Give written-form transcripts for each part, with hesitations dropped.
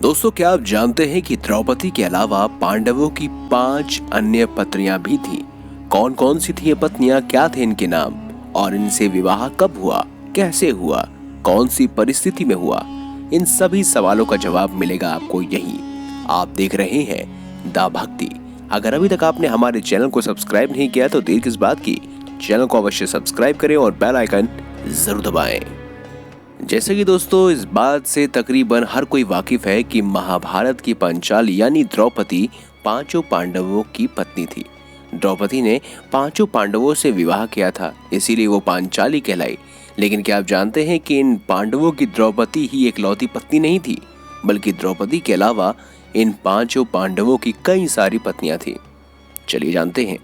दोस्तों, क्या आप जानते हैं कि द्रौपदी के अलावा पांडवों की 5 अन्य पत्नियां भी थीं? कौन कौन सी थी ये पत्नियां, क्या थे इनके नाम और इनसे विवाह कब हुआ, कैसे हुआ, कौन सी परिस्थिति में हुआ? इन सभी सवालों का जवाब मिलेगा आपको यहीं। आप देख रहे हैं दा भक्ति। अगर अभी तक आपने हमारे चैनल को सब्सक्राइब नहीं किया तो देर किस बात की, चैनल को अवश्य सब्सक्राइब करें और बेल आइकन जरूर दबाएं। जैसे कि दोस्तों, इस बात से तकरीबन हर कोई वाकिफ है कि महाभारत की पांचाली यानी द्रौपदी 5 पांडवों की पत्नी थी। द्रौपदी ने 5 पांडवों से विवाह किया था, इसीलिए वो पांचाली कहलाई। लेकिन क्या आप जानते हैं कि इन पांडवों की द्रौपदी ही एकलौती पत्नी नहीं थी, बल्कि द्रौपदी के अलावा इन 5 पांडवों की कई सारी पत्नियां थी। चलिए जानते हैं।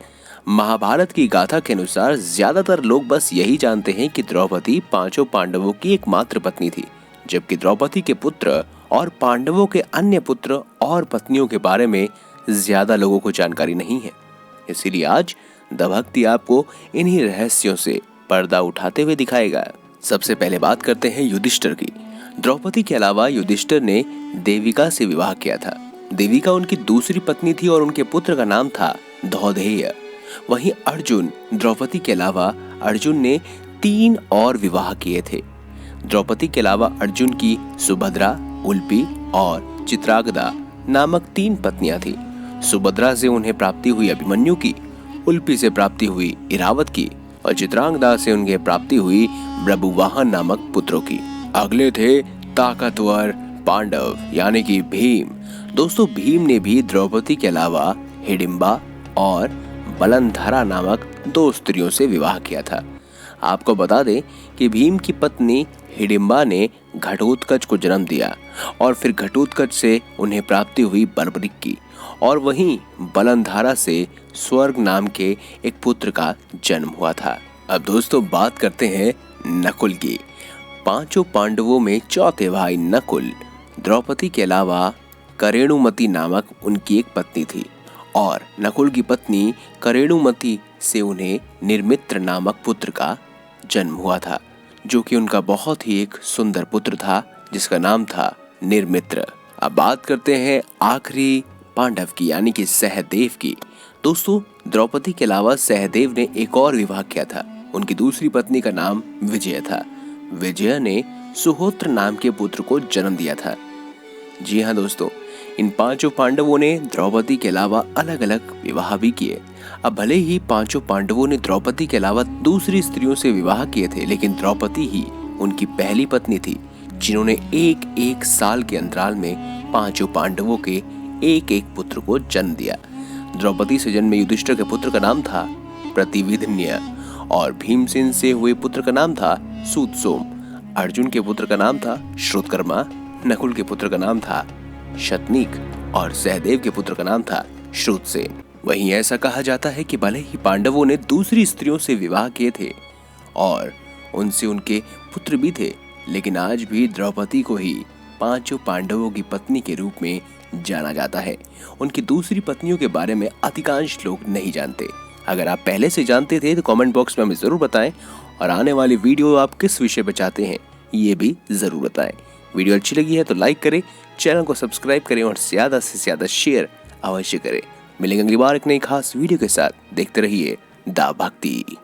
महाभारत की गाथा के अनुसार ज्यादातर लोग बस यही जानते हैं कि द्रौपदी 5 पांडवों की एकमात्र पत्नी थी, जबकि द्रौपदी के पुत्र और पांडवों के अन्य पुत्र और पत्नियों के बारे में ज्यादा लोगों को जानकारी नहीं है। इसीलिए आज द भक्ति आपको इन्हीं रहस्यों से पर्दा उठाते हुए दिखाएगा। सबसे पहले बात करते हैं युधिष्ठिर की। द्रौपदी के अलावा युधिष्ठिर ने देविका से विवाह किया था। देविका उनकी दूसरी पत्नी थी और उनके पुत्र का नाम था धौधेय। वहीं अर्जुन, द्रौपदी के अलावा अर्जुन ने 3 और विवाह किए थे। द्रौपदी के अलावा अर्जुन की सुभद्रा, उल्पी और चित्रांगदा नामक 3 पत्नियां थी। सुभद्रा से उन्हें प्राप्ति हुई अभिमन्यु की, उल्पी से प्राप्ति हुई इरावत की और चित्रांगदा से उन्हें प्राप्ति हुई ब्रभुवाहन नामक पुत्रों की। अगले थे ताकतवर पांडव यानी कि भीम। दोस्तों, भीम ने भी द्रौपदी के अलावा हिडिंबा और बलंधरा नामक 2 स्त्रियों से विवाह किया था। आपको बता दें कि भीम की पत्नी हिडिंबा ने घटोत्कच को जन्म दिया और फिर घटोत्कच से उन्हें प्राप्ति हुई बर्बरिक की और वहीं बलंधरा से स्वर्ग नाम के एक पुत्र का जन्म हुआ था। अब दोस्तों, बात करते हैं नकुल की। 5 पांडवों में चौथे भाई नकुल, द्रौपदी के अलावा करेणुमति नामक उनकी एक पत्नी थी और नकुल की पत्नी करेणुमति से उन्हें निर्मित्र नामक पुत्र का जन्म हुआ था, जो कि उनका बहुत ही एक सुंदर पुत्र था जिसका नाम था निर्मित्र। अब बात करते हैं आखिरी पांडव की यानी कि सहदेव की। दोस्तों, द्रौपदी के अलावा सहदेव ने एक और विवाह किया था। उनकी दूसरी पत्नी का नाम विजय था। विजय ने सुहोत्र नाम के पुत्र को जन्म दिया था। जी हाँ दोस्तों, इन 5 पांडवों ने द्रौपदी के अलावा अलग अलग विवाह भी किए। अब भले ही 5 पांडवों ने द्रौपदी के अलावा दूसरी स्त्रियों से विवाह किए थे, लेकिन द्रौपदी ही उनकी पहली पत्नी थी जिन्होंने एक साल के अंतराल में 5 पांडवों के एक पुत्र को जन्म दिया। द्रौपदी से जन्मे युधिष्ठिर के पुत्र का नाम था प्रतिविधन्य और भीमसेन से हुए पुत्र का नाम था सूतसोम। अर्जुन के पुत्र का नाम था श्रुतकर्मा, नकुल के पुत्र का नाम था शतनीक और सहदेव के पुत्र का नाम था श्रुतसेन। वहीं ऐसा कहा जाता है कि भले ही पांडवों ने दूसरी स्त्रियों से विवाह किए थे और उनसे उनके पुत्र भी थे, लेकिन आज भी द्रौपदी को ही 5 पांडवों की पत्नी के रूप में जाना जाता है। उनकी दूसरी पत्नियों के बारे में अधिकांश लोग नहीं जानते। अगर आप पहले से जानते थे तो कमेंट बॉक्स में हमें जरूर बताएं और आने वाली वीडियो आप किस विषय पर चाहते हैं ये भी जरूर बताएं। वीडियो अच्छी लगी है तो लाइक करें, चैनल को सब्सक्राइब करें और ज्यादा से ज्यादा शेयर अवश्य करें। मिलेंगे अगली बार एक नई खास वीडियो के साथ। देखते रहिए दा भक्ति।